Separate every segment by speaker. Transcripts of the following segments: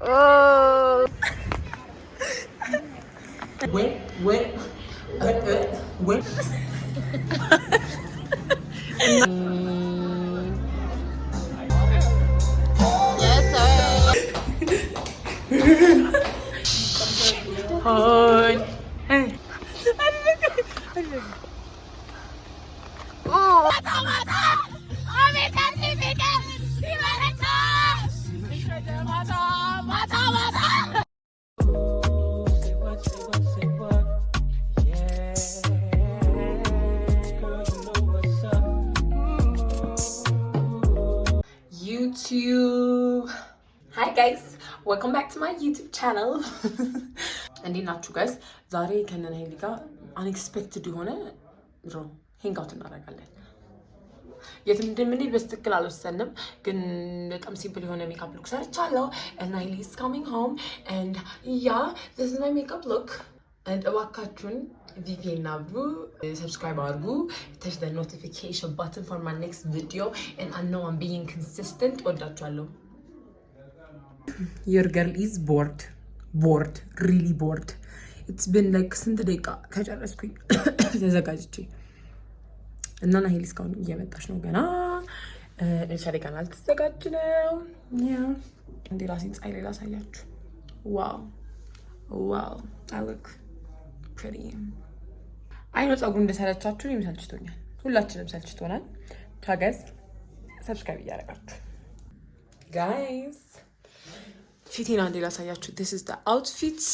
Speaker 1: Oh.
Speaker 2: Wait.
Speaker 1: Yes, sir.
Speaker 2: Hi.
Speaker 1: Hey. Oh.
Speaker 2: YouTube. Hi guys, welcome back to my YouTube channel. እንዴት ናችሁ guys? ዛሬ ከነና ሄሊ ጋር unexpected የሆነ ሄንግ አውት እናደርጋለን። የትም እንደምንሄድ በስትክክል አልወሰንም፣ ግን በጣም ሲምፕል የሆነ ሜካፕ ሉክ ሰርቻለሁ and Hailey is coming home and yeah, this is my makeup look. እባካችሁን ቪቪና ብሩ subscribe አድርጉ, touch the notification button for my next video and I know I'm being consistent. ወዳችኋለሁ. Your girl is bored, really bored. It's been like ስንት ደቂቃ ከጨረስኩኝ ተዘጋጅቼ እና ሄሊ እስካሁን እየመጣች ነው ገና እንሻላ ገና አልተዘጋጅ ነው። እንዴ ራሴን ፀሐይ ላይ ላሳያችሁ። ዋው I look pretty. አይ ነው ፀጉሩ እንደሰለቻችሁ እኔም ሰልችቶኛል፣ ሁላችንም ሰልችቶናል። ታገስ ሰብስክራይብ እያደረጋችሁ ጋይስ ፊቴን አንዴ ላሳያችሁ። This is the outfits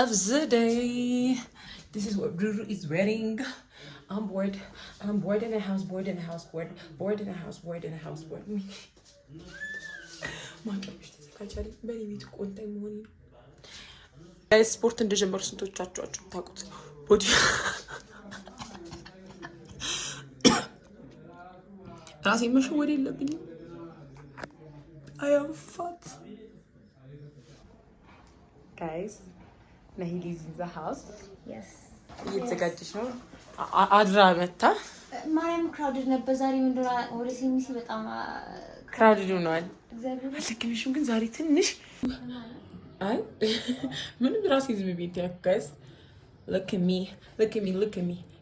Speaker 2: of the day. This is what Ruru is wearing. I'm bored in a house, bored in a house. ማቀምሽ ተዘጋጃለች በኔ ቤት ቆንጣይ መሆኔ ነው። ጋይስ ስፖርት እንደጀመሩ ስንቶቻችሁ ታውቁት? ቦዲ ራሴ መሸወድ የለብኝም። I am fat. Guys, Nahili is in the house.
Speaker 1: Yes.
Speaker 2: እየተዘጋጀች ነው። አድራ መታ
Speaker 1: ማርያም ክራውድድ ነበር ዛሬ። ምንድነው ወደ ሲሚሲ በጣም
Speaker 2: ክራውድድ ሆኗል። አልተከመሽም ግን ዛሬ ትንሽ አይ ምንም ራሴ ዝም ብዬ ታክ ጋይስ look at me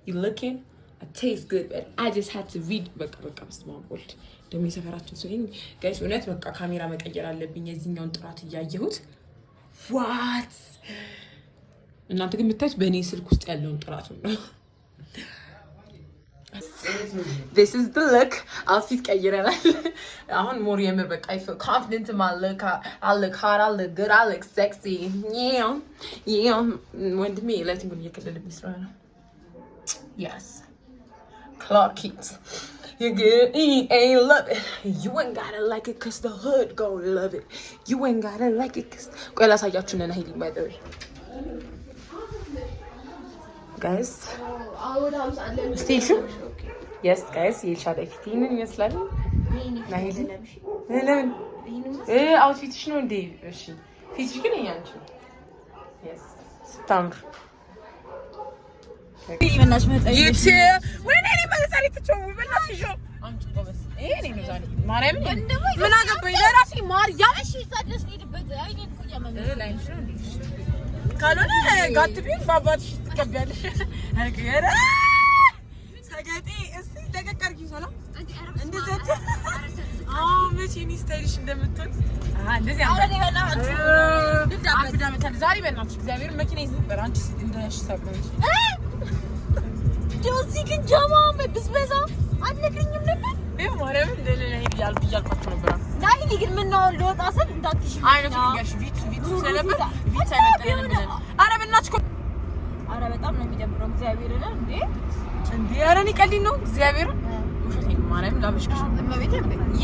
Speaker 2: you looking I taste good but I just had to read በቃ በስማም ወልድ ደሞ የሰፈራችን ሰው ይሄን ጋይስ እውነት በቃ ካሜራ መቀየር አለብኝ የዚህኛውን ጥራት እያየሁት what እናንተ ግን ብታዩት በእኔ ስልክ ውስጥ ያለውን ጥራት ነው። This is the look. outfit ቀይረናል። አሁን ሞር የምር በቃ I feel confident in my look. I look hot, I look good, I look sexy. Yeah. ወንድሜ ለቲንግ እየከለለብኝ ስለሆነ ነው። Yes. Clock it. You get it, ain't love it. You ain't gotta like it cause the hood gon' love it. You ain't gotta like it cause ቆይ ላሳያችሁ ነና ሄሊ by the way. Guys. Station? Yes guys, የቻለ ፊቲን ይመስላል። ናይል ለምን አውትፊትሽ ነው እንዴ? እሺ ፊትሽ ግን ያንቺ yes ስታምር ይመናሽ መጣይ ይቺ ወይኔ እኔ በዛሬ ትቾው በላሽ ሾ አንቺ ጎበስ ይሄ ነው ዛሬ ማርያም ምን አገባኝ ለራሴ ማርያም እሺ ታደስ ሄድበት አይኔ እኮ ያመመ ላይሽ ነው እንዴ? ካልሆነ ጋትቢን ባባትሽ ትቀበያለሽ። አገራ ሰገጤ እስቲ ደቀቀርኪ ሰላም እንደዚህ መቼ ስታይልሽ እንደምትሆን እንደዚህ አፍዳመታ ዛሬ በእናትሽ እግዚአብሔር መኪና ይዘህ ነበር አንቺ እንደሽ ሳብሮች ጆዚ ግን ጃማ በብስበዛ አልነግሪኝም ነበር በማርያም ለሌላ ይያልኳችሁ ነበር። ናይሊ ግን ምን ነው ለወጣ ሰል እንዳትሽ አይነት ንገርሽ ቪት ስለነበር ቪት ሳይመጣ ነበር። አረ በእናትሽ አረ በጣም ነው የሚደብረው እግዚአብሔር ነው እንዴ አረ እኔ ቀልድ ነው እግዚአብሔር ውሸቴን ማርያም ላበሽክሽ እመቤቴ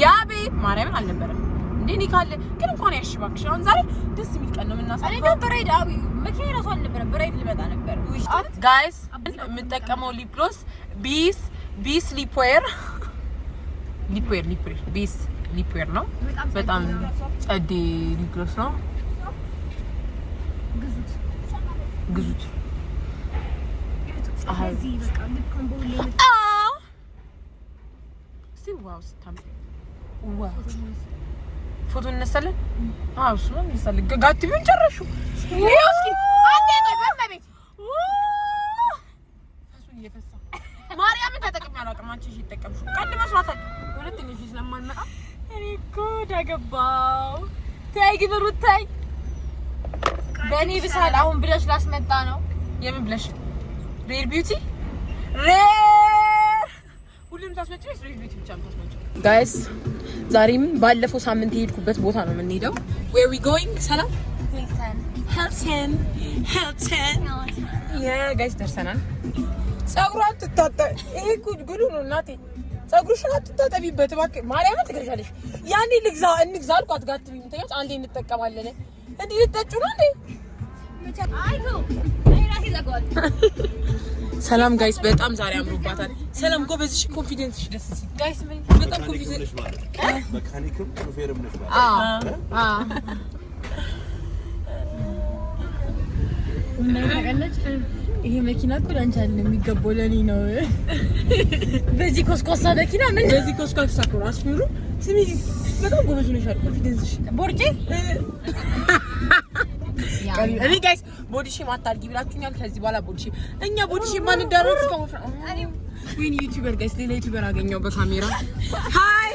Speaker 2: ያ ቤት ማርያም አልነበረም እንዴ እኔ ካለ ግን እንኳን ያሽባክሽ አሁን ዛሬ ደስ የሚል ቀን ነው የምናሳልፈው። እኔ ነበር አይዳው መኪና ራሱ አልነበረም ብራይድ ልመጣ ነበር። ጋይስ የምጠቀመው ሊፕ ግሎስ ቢስ ሊፕዌር ቢስ ሊፕዌር ነው። በጣም ጸዴ ሊፕ ግሎስ ነው። ግዙት ፀሐይ በቃ ልብከን ቦሌ ዋው ስታም ዋው ፎቶ እንነሳለን። አዎ እሱ ነው እንነሳለን። ጋትቢውን ጨረሹ። ይኸውስኪ አንዴ ቆይ በመቤት ፈሱን እየፈሳ ማርያምን ተጠቅሜ አላውቅም። አንቺ እሺ ተጠቀምሽ ቀድ መስዋዕታል ሁለተኛ እሺ ስለማልመጣ እኔ እኮ ዳገባው ታይ ግብሩ ታይ በኔ ብሳል አሁን ብለሽ ላስመጣ ነው። የምን ብለሽ ሬር ቢዩቲ ሬር ሁሉም ታስመጪው ሬር ቢዩቲ ብቻ ታስመጪው። ጋይስ ዛሬም ባለፈው ሳምንት የሄድኩበት ቦታ ነው የምንሄደው። where we going ሰላም ሄልተን ጋይስ ደርሰናል። ጸጉሯን ትታጠብ ይሄ ጉዱ ነው እናቴ ጸጉርሽን አትታጠቢበት እባክህ ማርያምን ትገርሻለሽ። ያኔ እንግዛ አልኳት ጋትብኝ ተያዝ አንዴ እንጠቀማለን እንዴ ልትጠጪ ነው እንዴ አይቶ አይራሲ ዘጓል። ሰላም ጋይስ በጣም ዛሬ አምሮባታል። ሰላም ጎበዝሽ ኮንፊደንስሽ ደስ ሲል ጋይስ በጣም ኮንፊደንስ መካኒክም ሾፌርም ነሽ ማለት ምን ታውቃለች። ይሄ መኪና እኮ ላንቺ አይደለም የሚገባው ለኔ ነው። በዚህ ኮስኮሳ መኪና ምን በዚህ ኮስኮሳ እኮ አስሚሩ ስሚ በጣም ጎበዝ ነሽ አይደል ኮንፊደንስሽ ቦርጬ እኔ ጋይስ ቦዲሺ ማታርጊ ብላችሁኛል። ከዚህ በኋላ ቦዲሺ እኛ ቦዲሺ ማን እንደረው ከሞፈ ወይኔ ዩቲዩበር ጋይስ ሌላ ዩቲዩበር አገኘው በካሜራ ሃይ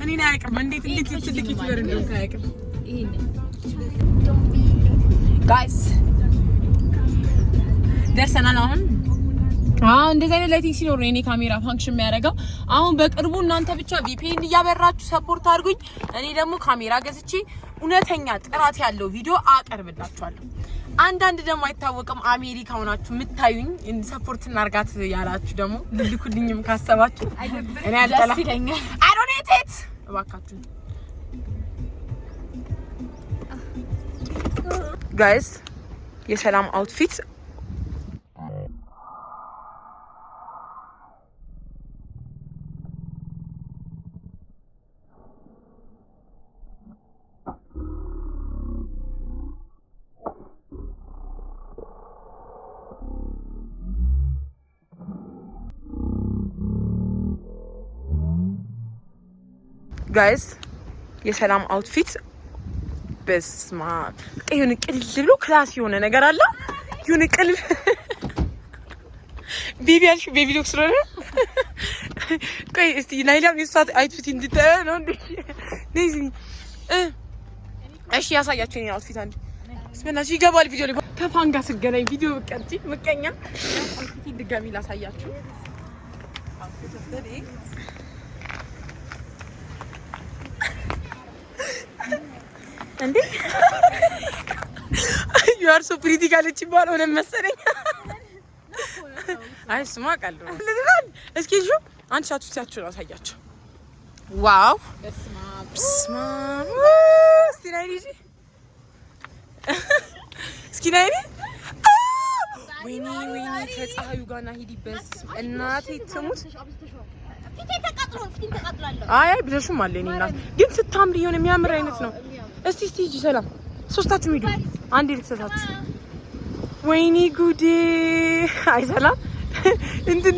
Speaker 2: እኔ ነው ያቀም እንዴት ትልቅ ዩቲዩበር እንደሆነ ያቀም ይሄን ጋይስ ደርሰናል። አሁን እንደዚህ አይነት ላይቲንግ ሲኖር ነው እኔ ካሜራ ፋንክሽን የሚያደርገው። አሁን በቅርቡ እናንተ ብቻ ቪፒኤን እያበራችሁ ሰፖርት አድርጉኝ። እኔ ደግሞ ካሜራ ገዝቼ እውነተኛ ጥራት ያለው ቪዲዮ አቀርብላችኋለሁ። አንዳንድ ደግሞ አይታወቅም አሜሪካ ሆናችሁ የምታዩኝ ሰፖርት እናርጋት ያላችሁ ደግሞ ልልኩልኝም ካሰባችሁ እኔ አልጠላ I don't hate it እባካችሁ ጋይስ የሰላም አውትፊት ጋይስ የሰላም አውትፊት በስማ ቀዩን ቅልል ብሎ ክላስ የሆነ ነገር አለ። ይሁን ቅልል ቢቢያልሽ ቤቢ ሉክስ ነው። ቆይ እስቲ ናይላም የሷት አውትፊት እንድታዩ ነው እንዴ? ነዚ እሺ ያሳያችሁ የኔ አውትፊት አንዴ ስመናሽ ይገባል ቪዲዮ ላይ ከፋንጋ ስገናኝ ቪዲዮ በቀጥቲ መቀኛ አውትፊት ድጋሚ ላሳያችሁ አውትፊት ተደይ እንዴ you are so pretty ካለች ይባል ሆነ መሰለኝ። አይ ስማ ቃል ነው ለምን እስኪ ጁ አንቺ አትቻችሁ ነው አሳያችሁ። ዋው በስማ እስቲ ናይ ልጅ እስኪ ናይ ወይኔ ከፀሐዩ ጋር ና ሂዲበት እናቴ ትሙት ፊቴ ተቃጥሏል። አይ ብለሽም አለ እኔ እናት ግን ስታምሪ የሆነ የሚያምር አይነት ነው። እስቲ ሂጂ ሰላም ሶስታችሁ ሂዱ አንዴ ልትሰጣችሁ። ወይኔ ጉዴ አይ ሰላም እንትን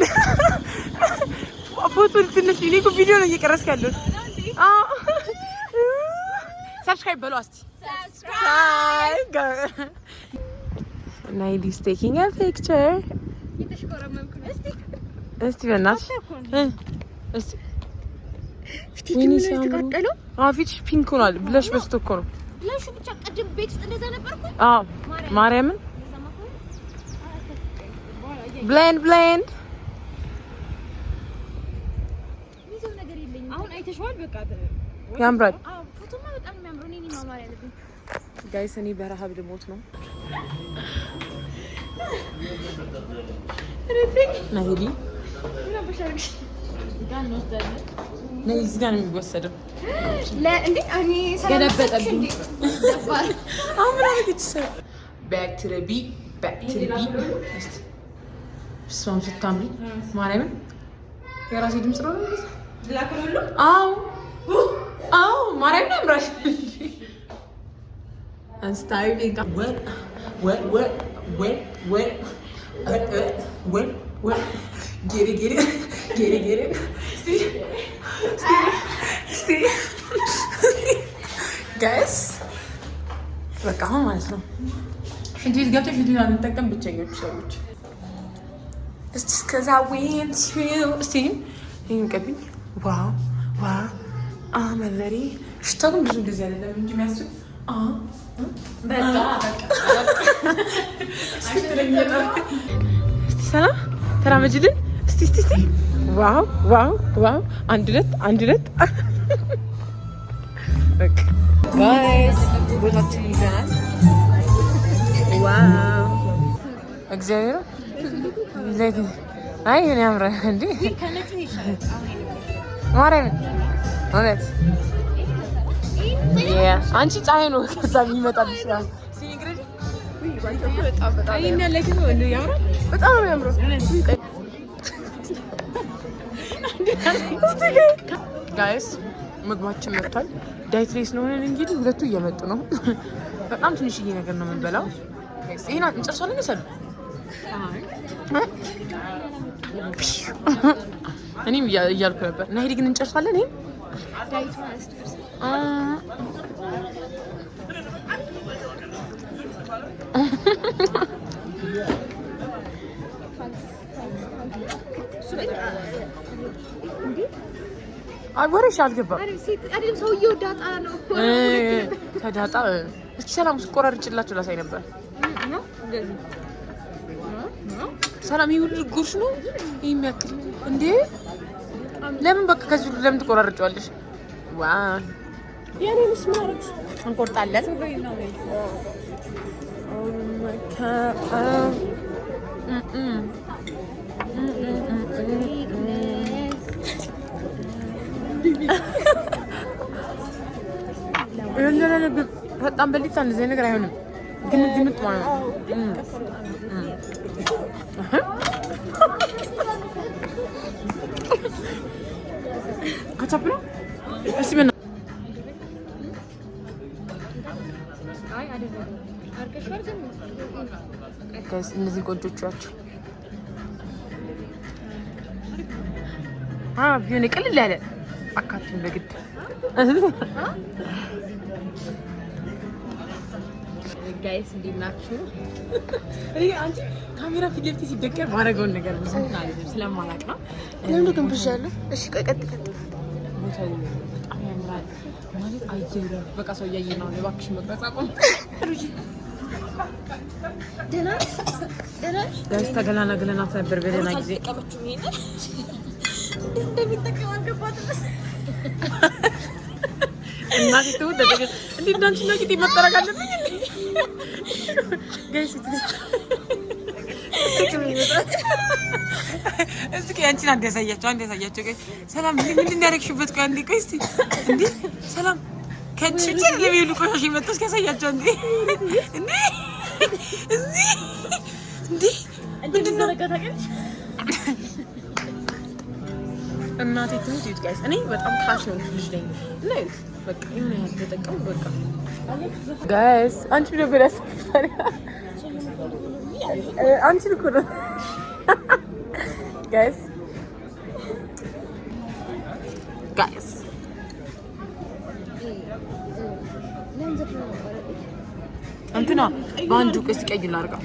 Speaker 2: ፎቶ ልትነሽ እኔ እኮ ቪዲዮ ነው እየቀረስኩ ያለሁት። ሰብስክራይብ በሉ እስቲ ሰብስክራይብ ናይዲስ ቴኪንግ አ ፒክቸር እየተሽኮረመምኩ ነው። እስቲ በእናትሽ እስቲ ፊትሽ ተቃጠለው። ፊትሽ ፒንክ ሆኗል። ብለሽ በስቶ እኮ ነው ብለሽ ብቻ ቀድም ቤት ውስጥ እንደዛ ነበርኩ። ማርያምን ብሌንድ ምንም ነገር የለኝም። አሁን አይተሽዋል በቃ ያምራል። ፎቶማ በጣም የሚያምረው እኔ ማማር ያለብኝ ጋይስ እኔ በረሃብ ልሞት ነው። ናሂዲ ምን አበሻሽ ጋር ነው ወሰደኝ ነይ እዚህ ጋር ነው የሚወሰደው ለእንዴ እኔ ገለበጠብኝ ደፋር አምራለች back to the beat እሷም ስታምሪ ማርያምን የራሴ ድምጽ ነው ላከሉ አው ማርያምን ያምራሽ አንስታይቪንግ what get it see ጋይስ በቃ አሁን ማለት ነው ሽንት ቤት ገብተሽ ሽንት አንጠቀም ብቸኞች ሰዎች እስከዛ እስቲ ይሄን ቀብኝ። ዋው ዋው አመለሪ ሽታው ግን ብዙ እንደዚህ አይደለም እንጂ የሚያስብ በቃ እስቲ ሰላም ተራመጅልን እስቲ ዋው ዋው ዋው አንድ ሁለት በቃ ጋይስ ቦታችን ይዘናል። ዋው እግዚአብሔር ለዚህ አይ ምን ያምራል እንዴ ማርያም ማለት አንቺ ፀሐይ ነው ከዛ የሚመጣል ይችላል ሲኒግሬድ በጣም ነው ያምራል። ጋይስ ምግባችን መጥቷል። ዳይት ላይ ስለሆነን እንግዲህ ሁለቱ እየመጡ ነው። በጣም ትንሽዬ ነገር ነው የምንበላው። ጋይስ ይሄን እንጨርሳለን መሰለኝ። እኔም እያልኩ ነበር እና ሄዲ ግን እንጨርሳለን። ይሄን ወሬሽ አልገባም።
Speaker 1: ሰውዬው ዳጣ ነው
Speaker 2: ከዳጣ እስኪ ሰላም ስቆራርጭላችሁ ላሳይ ነበር። ሰላም ይሁን ጉርሽ ነው ይሄ የሚያክል እንዴ? ለምን በቃ ከዚህ ሁሉ ለምን ትቆራርጫለሽ? ዋው ያኔ መስማርክ እንቆርጣለን። በጣም በሊታ እንደዚህ ነገር አይሆንም። ግን ማለት ነው ከቻፕ ነው እሺ ምን ጋይስ እነዚህ ቆንጆቻቸው ቢሆን ቅልል ያለ አካቱን በግድ ጋይስ እንዴት ናችሁ? አንቺ ካሜራ ፊት ለፊት ሲደቀር ማረገውን ነገር ብዙ ስለማላውቅ ነው። ለምን ግን ብቻ ያለው እሺ ቀጥ ቦታው በጣም ያምራል ማለት አየሩ በቃ ሰው እያየ ነው። እባክሽ መቅረጽ አቆም። ደህና ጋይስ ተገላናግለናት ነበር በደህና ጊዜ ተቀበቹ ይሄን እንደሚጠቀም አልገባትም። እናቴ ተውት ደገ እንዴ ዳንቺ ነው ቂጥ መጠረቅ አለብኝ እንዴ ጋይስ እስኪ አንቺን አንድ ያሳያቸው ጋይስ ሰላም ምንድን ያደረግሽበት ቆይ አንዴ ቆይ እስቲ እንዴ ሰላም ከቺቺ ለሚሉ ቆይሽ መጥተሽ ያሳያቸው እንዴ እንዴ ምንድን ነው ረጋታቀልሽ እናቴ ትሙት ጋይስ እኔ በጣም ፓሽን ልጅ ነኝ እና በቃ የሆነ ያልተጠቀሙ በቃ ጋይስ አንቺ ነበር ያሳፍታሪ አንቺ ልኮ ነው ጋይስ እንትና በአንዱ ቀስ ቀይ ላርጋ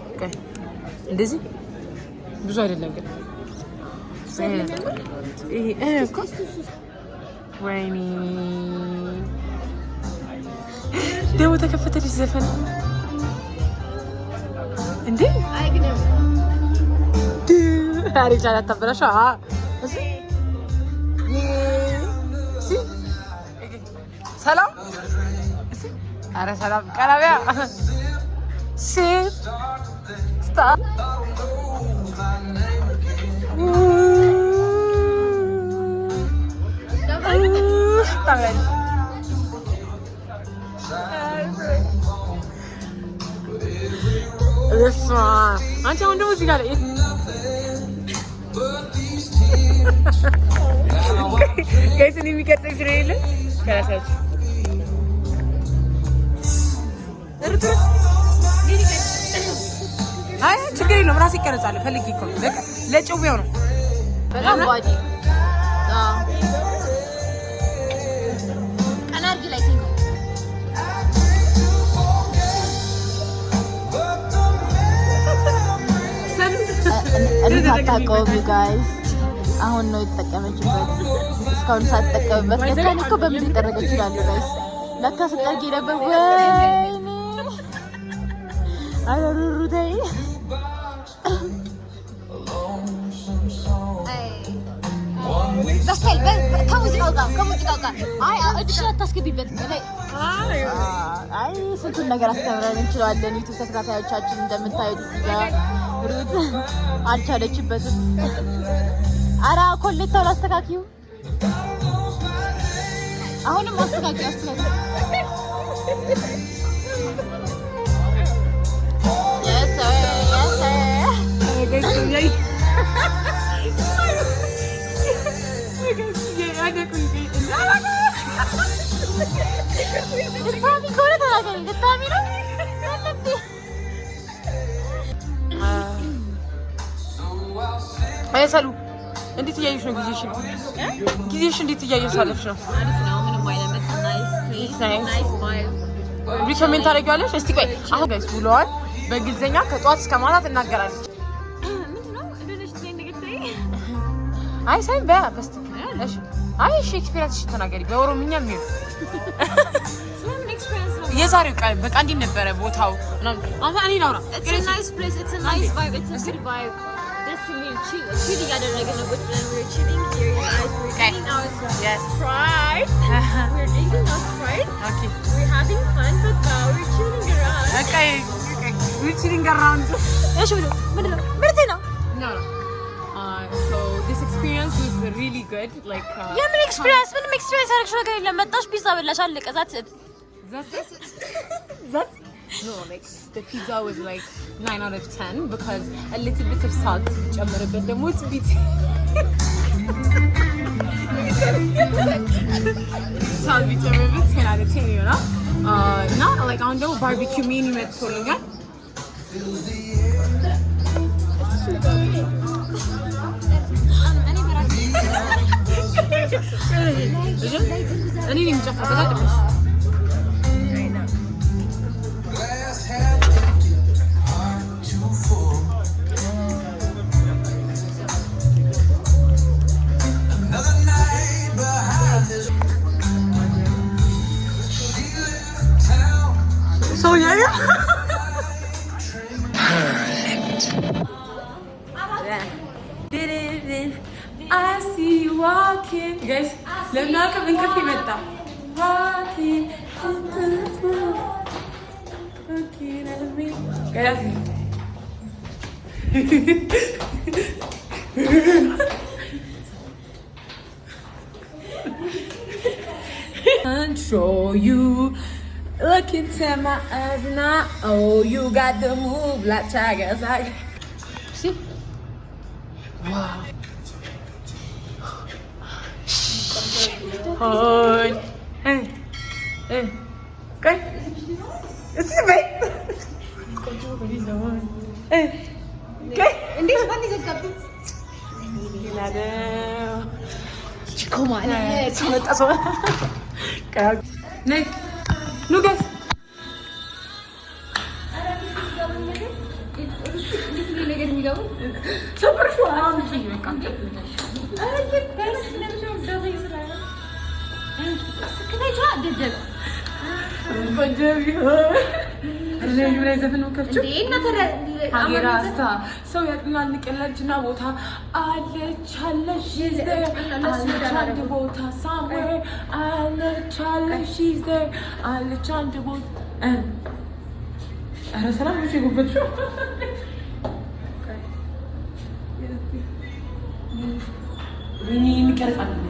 Speaker 2: ኦኬ እንደዚህ ብዙ አይደለም ግን ይሄ እኮ ወይኔ ደግሞ ተከፈተልሽ ዘፈን እንዴ አይግነም ታሪክ ላይ አታበላሽ እሺ ሰላም አረ ሰላም ቀራቢያ ሲት ስታፕ አንቺ አሁን ደግሞ እዚህ ጋር ጋይስን የሚቀጥል ስለሌለ ከራሳችሁ አይ ችግር የለውም ራሴ ይቀረጻል ፈልጊ እኮ ለጭዌው ነው በጣም ባዲ ቀናርጊ ላይ
Speaker 3: ኖሮት አታውቀውም ጋይስ። አሁን ነው የተጠቀመችበት። እስካሁን ሳትጠቀምበት ለካን እኮ በምን ሊጠረግ ይችላል ጋይስ። ለካ ስጠርጊ ነበር። ወይኔ አረሩሩታይ በስታይል ከሙዚቃው ጋር አይ እድሽን አታስገቢበት። አይ ስንቱን ነገር አስተምረን እንችላለን። ዩቱብ ተከታታዮቻችን እንደምታዩት ጋር ሩት አልቻለችበትም። አራ ኮሌታው ላስተካክዩ። አሁንም አስተካክዩ።
Speaker 2: ሰሉ እንዴት እያየሽ ነው? ጊዜሽን እንዴት እያሳለፍሽ ነው? ሪኮሜንድ ታደርጊዋለሽ? እስቲ ቆይ አሁን ጋይስ ውለዋል በእንግሊዝኛ ከጧት እስከ ማታ ትናገራለች። አይ ሳይ በስቲ እሺ አይ እሺ ኤክስፒሪየንስ ተናገሪ በኦሮምኛ የሚል የዛሬው ቀን በቃ እንዴት ነበረ ቦታው? አሁን እኔ ነው
Speaker 3: It's a nice place, it's a nice vibe, it's a good vibe. This meal chill ያደረግን ነው። We're chilling here, guys. We're drinking our Sprite. We're drinking our Sprite.
Speaker 2: Okay.
Speaker 3: We're having fun, but we're chilling around.
Speaker 2: Okay. We're chilling around.
Speaker 3: እሺ ምንድን ነው?
Speaker 2: No. So this experience was really good. Like
Speaker 3: ምንም experience አደረግሽው ነገር የለም። መጣሽ ፒዛ በላሽ አለቀ።
Speaker 2: That's no, like the pizza was like 9 out of 10 because a little bit of salt ጨመረበት ደግሞ it's bit salt ጨመረበት 10 out of 10 ይሆናል። እና like አሁን ደግሞ ባርቢኪው ሜኑ መጥቶልኛል። እኔ ነኝ የምጨፍረው So yeah. I see you walking. Guys, let me come in coffee meta. Walking into the floor. Looking at me. Guys. Control you. Look into my eyes now. Oh, you got the move like tigers. See? Wow. Hi. Hey. Hey. Okay. It's me. Hey. Okay.
Speaker 3: እንዴት ማን ይዘጋብ?
Speaker 2: ይላል
Speaker 3: Come on.
Speaker 2: ሰው ነይ ኑ ጋይስ ሰው ያጥናንቀለችና ቦታ አለቻለሽ አንድ ቦታ somewhere አለቻለሽ አለች አንድ ቦታ ኧረ ሰላም ነው የጎበችው እንቀርጻለን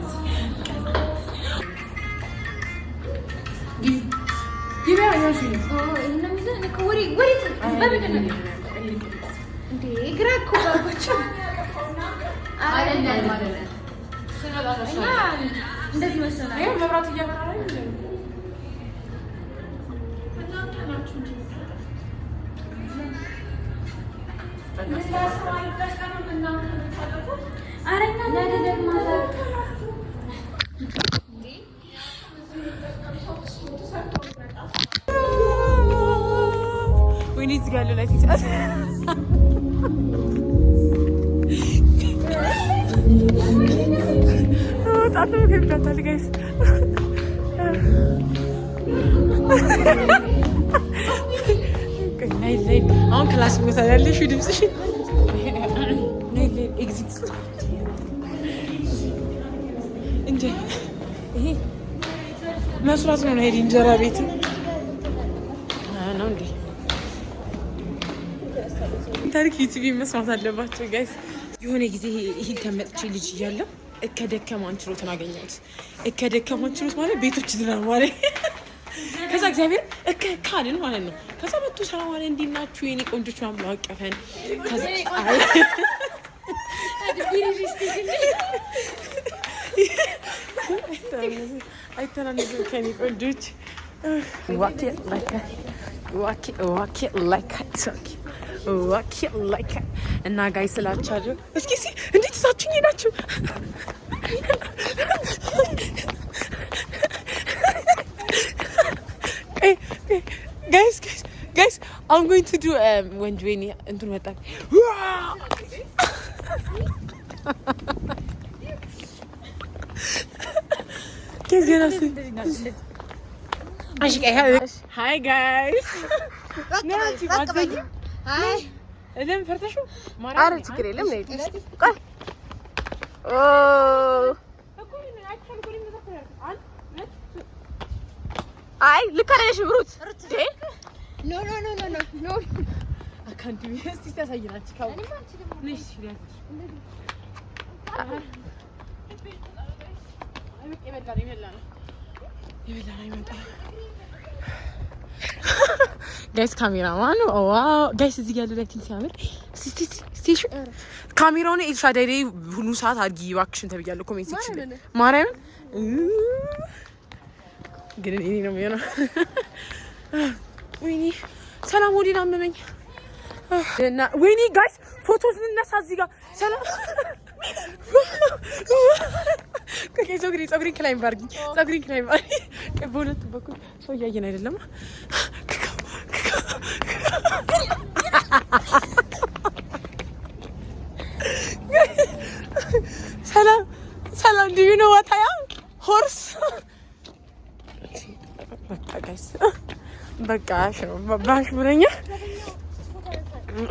Speaker 2: We need to go to the ጣጣው ከብዳታል ጋይስ ነይ አሁን ክላስ ቦታ ያለሽ ድምፅሽ ነይ ኤግዚት እንጂ ይሄ መስራት ነው ሄዲ እንጀራ ቤት ነው እንዴ ታሪክ ዩቲቪ መስማት አለባቸው ጋይስ የሆነ ጊዜ ይሄ ተመጥቼ ልጅ እያለሁ እከደከማን ችሎትን አገኘሁት እከደከማን ችሎት ማለት ቤቶች ድራማ ማለት ከዛ እግዚአብሔር ካልን ማለት ነው ከዛ መጥቶ ሰላም አለ እንዲናችሁ የኔ ቆንጆች ምናምን አቀፈን ከዛ አይተናነሱ ከኔ ቆንጆች walk it like እና ጋይ ስላቻለሁ እስኪ እንዴት ሳችሁኝ ናችሁ guys I'm going to do when Dwayne እንትን መጣ Hi guys
Speaker 3: Hi.
Speaker 2: Adam ፈርተሽው
Speaker 3: አረ ችግር የለም ነይ ቆይ ኦ አይ ልከረሽ ብሩት ኖ
Speaker 2: አካንቱ እስቲ ታሳይናችሁ ካው ነሽ ይላል ጋይስ ካሜራማን ዋው ጋይስ እዚህ ጋር ላይቲንግ ሲያምር ሲሽ ካሜራውን ኤልሻዳይ ሁሉ ሰዓት አድርጊ እባክሽን ተብያለሁ ኮሜንት ሴክሽን ማርያም ግን እኔ ነው የሚሆነው ወይኔ ሰላም ወዲና አመመኝ እና ወይኔ ጋይስ ፎቶስ ልነሳ እዚህ ጋር ሰላም ፀጉሬን ክላይም ባርጊ በሁለት በኩል ሰው እያየን አይደለም ሰላም do you know what I am horse በቃ ጋይስ በቃ ባሽ ብለኛ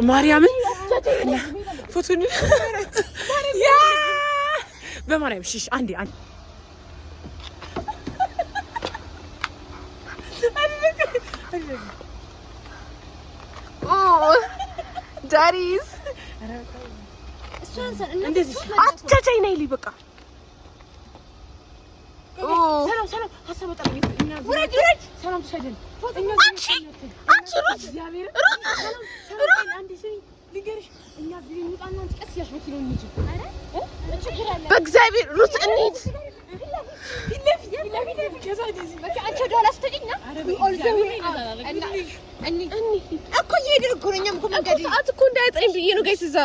Speaker 2: ማርያምን ፎቶን ያ በማርያም ሽሽ አንዴ
Speaker 3: ዳሪስ
Speaker 2: እንደዚህ
Speaker 3: አትቻቻይ ነይ ልይ በቃ
Speaker 2: ሰላም ሀሳብ በጣም
Speaker 3: ውረድ
Speaker 2: ሰላም ሸደን
Speaker 3: አንቺ ሩት
Speaker 2: እግዚአብሔር
Speaker 3: ሰላም
Speaker 2: አንዴ ስሚ ልገርሽ እኛ እዚህ እንውጣና አንቺ ቀስ ያሽ በኪሎ እንጂ አረ ችግር አለ
Speaker 3: በእግዚአብሔር ሩት እንሂድ
Speaker 2: ፊት ከዛ እንደዚህ
Speaker 3: በቃ አንቺ ወደ ኋላ ስትሄጂና እኒ እኮ እየሄድን እኮ ነው እኛም እኮ መንገድ እኮ እንዳያጥረኝ ብዬ ነው ጋይስ እዛ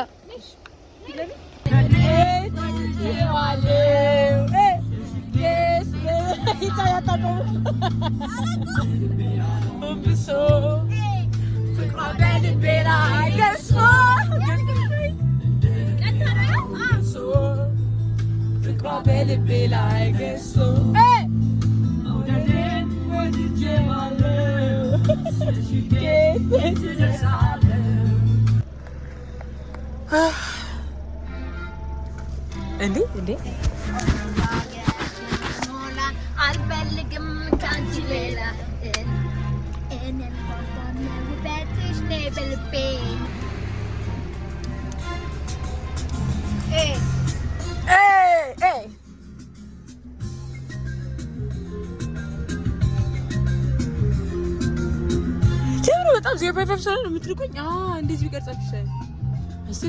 Speaker 2: እንዴ
Speaker 3: አልፈልግም ካንቺ ሌላ እኔን ውበትሽ ነው በልቤ
Speaker 2: በጣም 0.5 ሰዓት ነው የምትልኩኝ እንደዚህ ቢቀርጻችሁ ይችላል እስቲ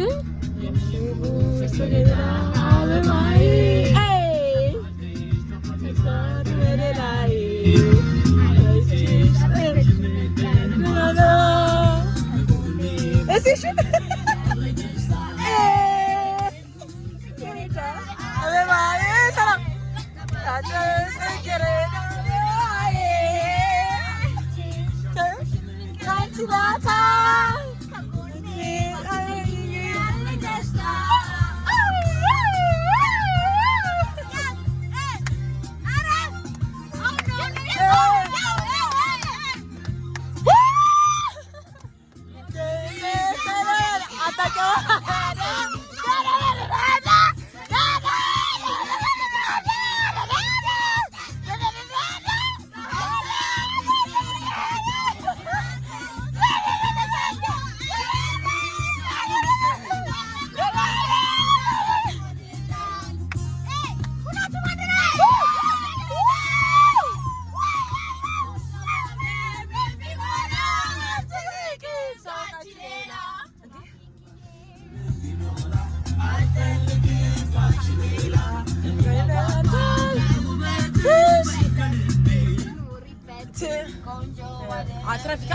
Speaker 2: ትራፊካ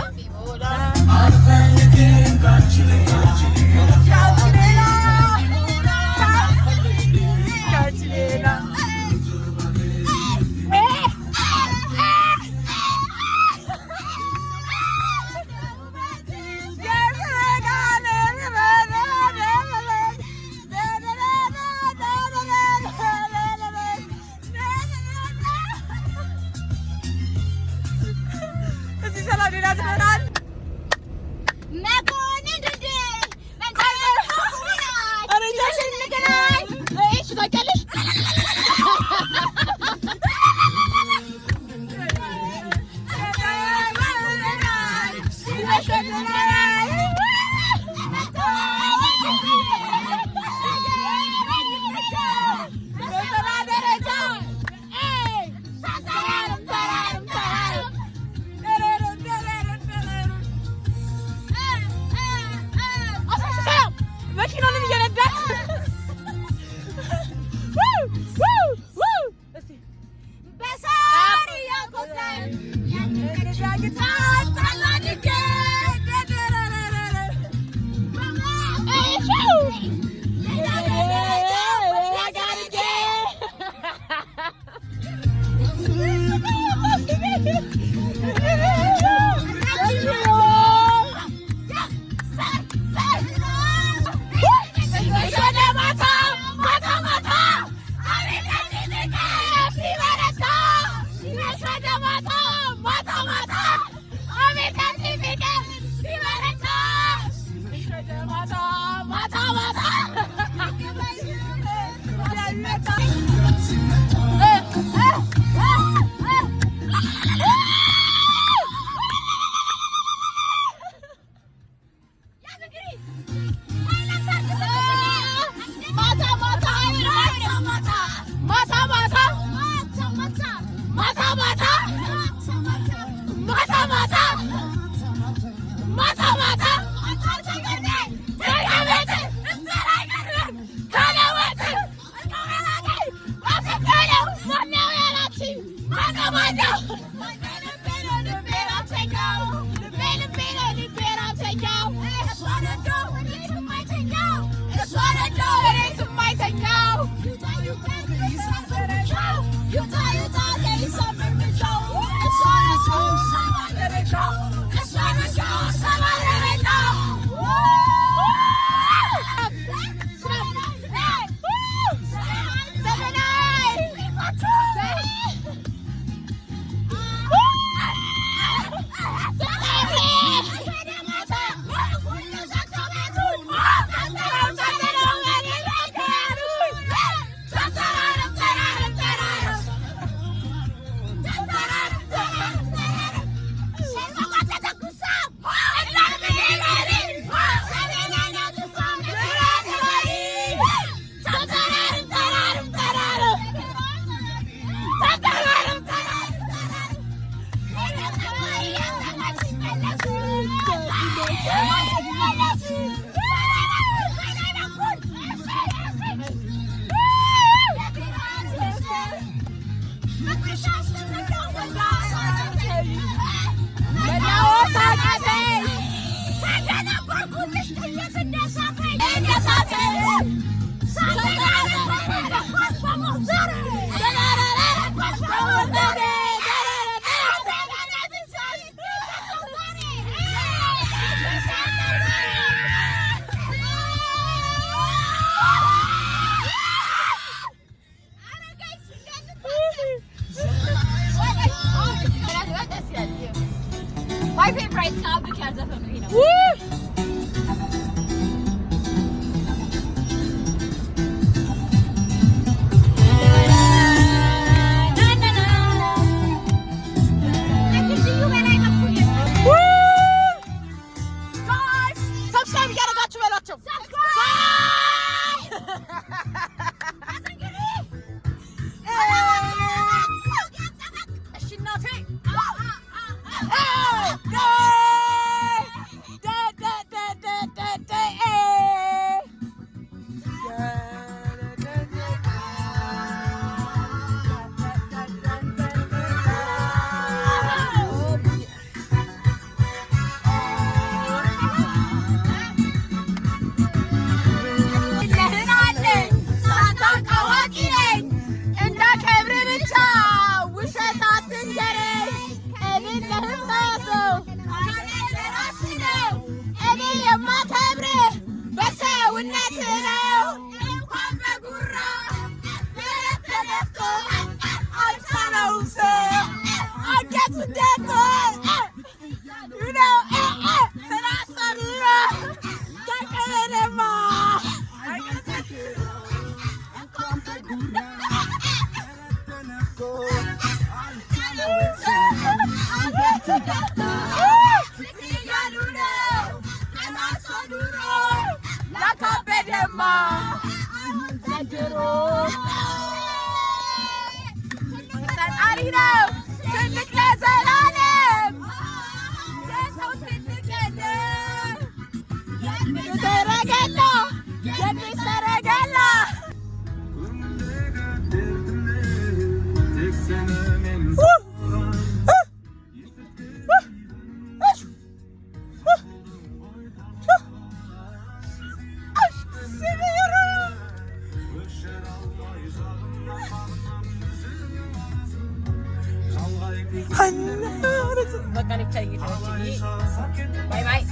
Speaker 3: My favorite now because of him, you know.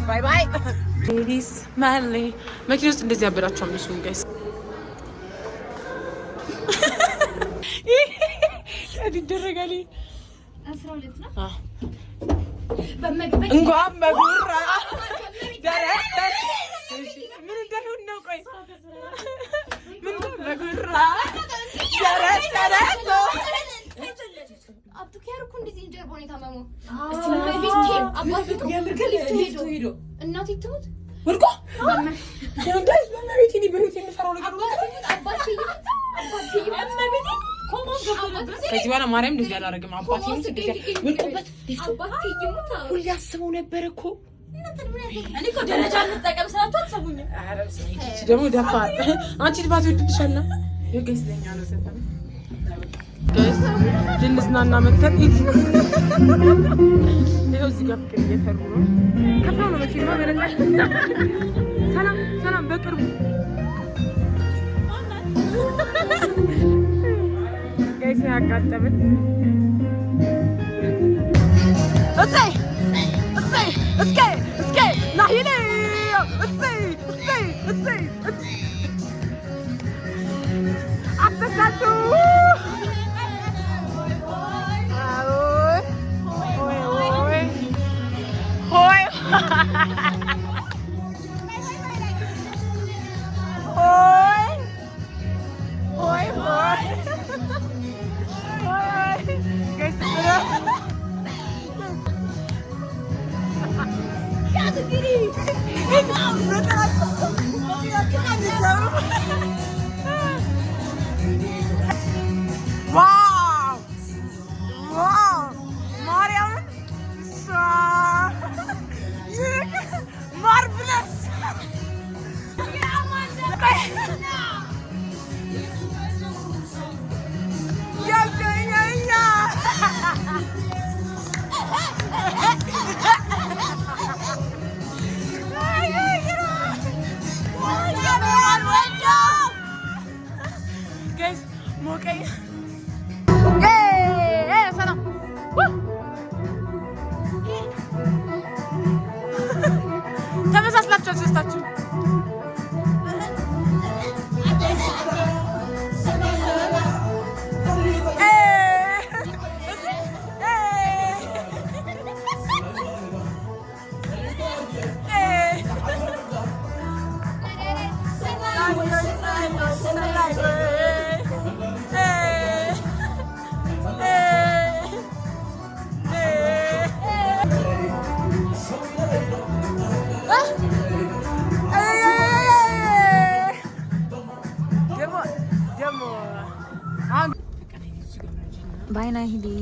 Speaker 2: ባይ ባይ ሌዲስ ማንሊ መኪና ውስጥ እንደዚህ ያበላችሁ አምስቱን ጋይስ ይደረጋል 12 ነው እንኳን በጉራ ደረሰ ምን እንደሆነ ነው ቆይ ምን በጉራ ደረሰ
Speaker 1: አብዱ ከርኩ እንደዚህ እንጀር ቦኔ ታመሙ
Speaker 2: ሄዶ
Speaker 1: እናቴ ትሙት
Speaker 2: ወርቆ ጋይስ በመቤት እኔ በህይወት የምፈራው ነገር ነው
Speaker 1: አባቴ
Speaker 2: ከዚህ በኋላ ማርያም እንደዚህ አላደርግም አባቴ ወርቆበት
Speaker 1: አባቴ ይሙት
Speaker 2: ሁሉ ያስበው ነበር እኮ
Speaker 1: እኔ እኮ ደረጃ እንጠቀም ስላችሁ አትሰሙኝ
Speaker 2: ደግሞ ደፋር አንቺ ድባት ወድልሻልና ጋይስ ለኛ ነው ሰፈር ጋይስ ልንዝናና መጥተን ይኸው እዚህ ጋር ፍቅር እየሰሩ ነው ከፍለው ነው መቼም ማበረላሽ ሰላም ሰላም በቅርቡ ጋይስ ያጋጠመን እሰይ እሰይ እስከይ እስከይ ናሂኔ እሰይ እሰይ እሰይ አፈታችሁ Wow! Wow! Mariam! Marvelous! Guys, mau kayak sana. ተመሳስላችሁ አስስታችሁ
Speaker 1: Bye Nahidi.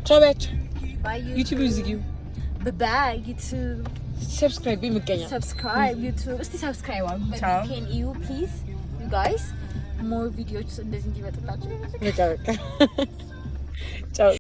Speaker 2: Ciao Beccio. YouTube ይዝጊው
Speaker 1: Bye YouTube.
Speaker 2: Subscribe ይመቀኛ.
Speaker 1: Subscribe YouTube. እስቲ subscribe አድርጉ. Can you please you guys more videos እንደዚህ እንዲመጣላችሁ
Speaker 2: በቃ